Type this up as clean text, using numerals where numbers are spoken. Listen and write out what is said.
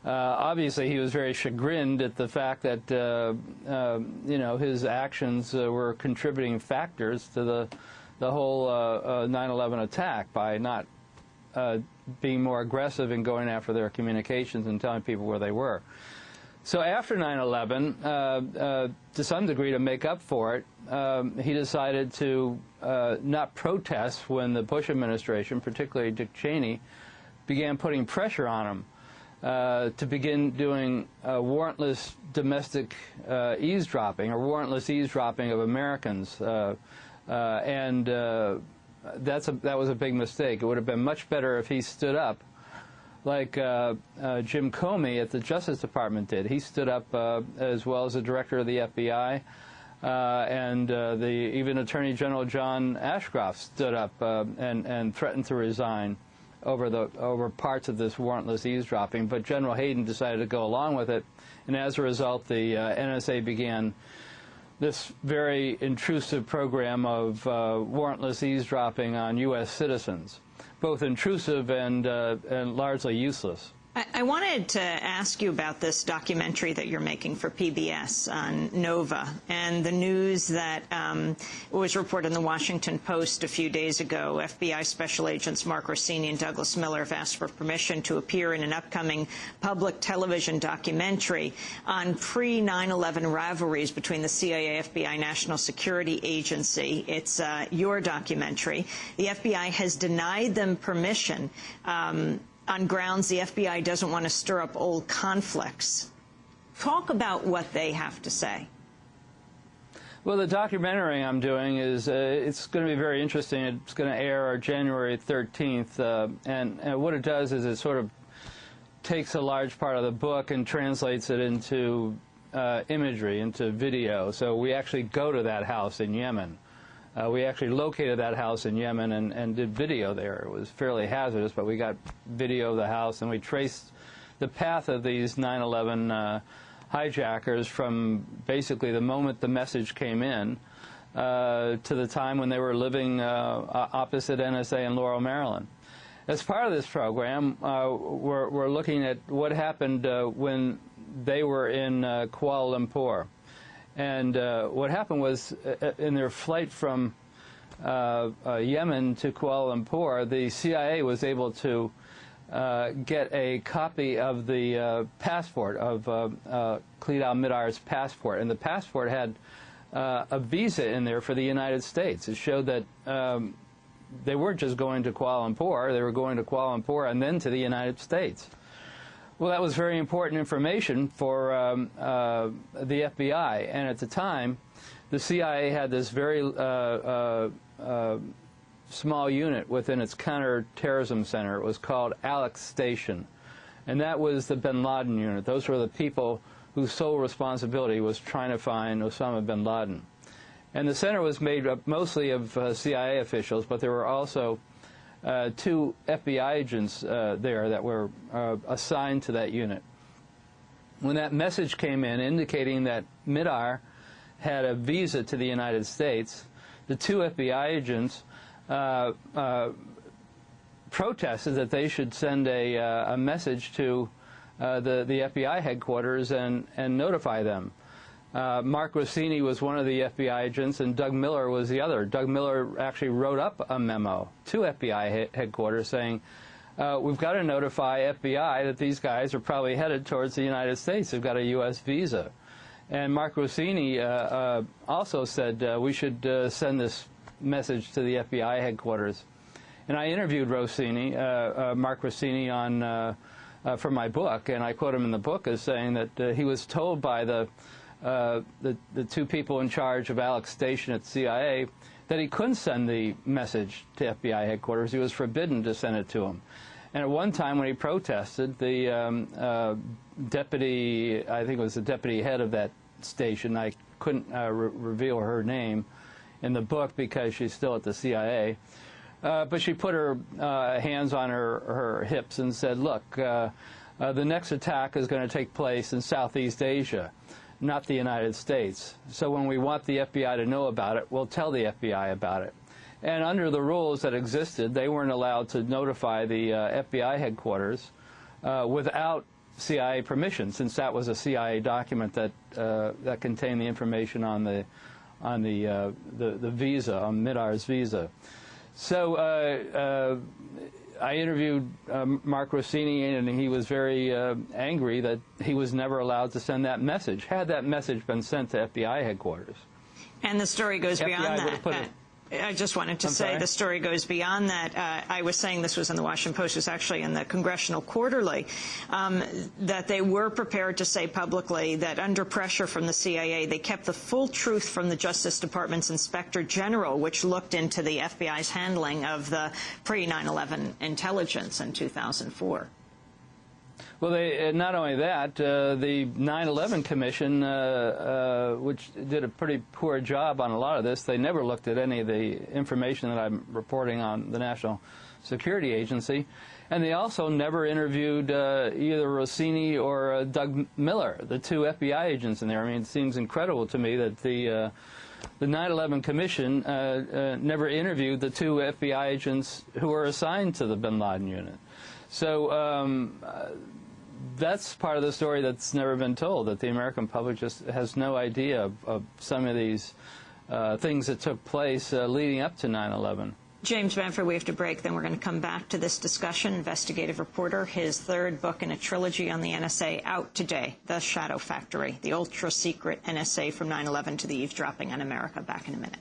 Obviously, he was very chagrined at the fact that you know, his actions were contributing factors to the whole 9/11 attack by not being more aggressive in going after their communications and telling people where they were. So after 9/11, to some degree to make up for it, he decided to not protest when the Bush administration, particularly Dick Cheney, began putting pressure on him to begin doing warrantless domestic eavesdropping, or warrantless eavesdropping of Americans. That was a big mistake. It would have been much better if he stood up like Jim Comey at the Justice Department did. He stood up as well as the director of the FBI, and even Attorney General John Ashcroft stood up and threatened to resign over parts of this warrantless eavesdropping. But General Hayden decided to go along with it, and as a result, the NSA began this very intrusive program of warrantless eavesdropping on U.S. citizens, both intrusive and largely useless. I wanted to ask you about this documentary that you're making for PBS on Nova and the news that was reported in the Washington Post a few days ago. FBI Special Agents Mark Rossini and Douglas Miller have asked for permission to appear in an upcoming public television documentary on pre-9/11 rivalries between the CIA, FBI, National Security Agency. It's your documentary. The FBI has denied them permission on grounds the FBI doesn't want to stir up old conflicts. Talk about what they have to say. Well, the documentary I'm doing is it's going to be very interesting. It's going to air January 13th, and what it does is it sort of takes a large part of the book and translates it into imagery, into video. So we actually go to that house in Yemen. We actually located that house in Yemen and did video there. It was fairly hazardous, but we got video of the house, and we traced the path of these 9/11 hijackers from basically the moment the message came in to the time when they were living opposite NSA in Laurel, Maryland. As part of this program, we're looking at what happened when they were in Kuala Lumpur. And what happened was, in their flight from Yemen to Kuala Lumpur, the CIA was able to get a copy of the passport of Khalid al-Midr's passport, and the passport had a visa in there for the United States. It showed that they weren't just going to Kuala Lumpur, they were going to Kuala Lumpur and then to the United States. Well, that was very important information for the FBI, and at the time, the CIA had this very small unit within its counterterrorism center. It was called Alex Station, and that was the bin Laden unit. Those were the people whose sole responsibility was trying to find Osama bin Laden. And the center was made up mostly of CIA officials, but there were also two FBI agents there that were assigned to that unit. When that message came in indicating that Midr had a visa to the United States, the two FBI agents protested that they should send a message to the FBI headquarters and notify them. Mark Rossini was one of the FBI agents, and Doug Miller was the other. Doug Miller actually wrote up a memo to FBI headquarters saying, we've got to notify FBI that these guys are probably headed towards the United States. They've got a U.S. visa. And Mark Rossini also said we should send this message to the FBI headquarters. And I interviewed Mark Rossini for my book, and I quote him in the book as saying that he was told by the two people in charge of Alex Station at CIA that he couldn't send the message to FBI headquarters. He was forbidden to send it to him. And at one time when he protested, the deputy, I think it was the deputy head of that station, I couldn't reveal her name in the book because she's still at the CIA, but she put her hands on her hips and said, look, the next attack is going to take place in Southeast Asia, not the United States. So when we want the FBI to know about it, we'll tell the FBI about it. And under the rules that existed, they weren't allowed to notify the FBI headquarters without CIA permission, since that was a CIA document that that contained the information on the visa, on Midar's visa. So I interviewed Mark Rossini, and he was very angry that he was never allowed to send that message. Had that message been sent to FBI headquarters. And the story goes beyond that. I just wanted to say the story goes beyond that. I was saying this was in the Washington Post, it was actually in the Congressional Quarterly, that they were prepared to say publicly that under pressure from the CIA, they kept the full truth from the Justice Department's Inspector General, which looked into the FBI's handling of the pre-9/11 intelligence in 2004. Well, not only that, the 9/11 Commission, which did a pretty poor job on a lot of this, they never looked at any of the information that I'm reporting on the National Security Agency, and they also never interviewed either Rossini or Doug Miller, the two FBI agents in there. I mean, it seems incredible to me that the 9/11 Commission never interviewed the two FBI agents who were assigned to the bin Laden unit. So that's part of the story that's never been told, that the American public just has no idea of some of these things that took place leading up to 9/11. James Bamford, we have to break, then we're going to come back to this discussion. Investigative reporter, his third book in a trilogy on the NSA, out today, The Shadow Factory, the ultra-secret NSA from 9/11 to the eavesdropping on America. Back in a minute.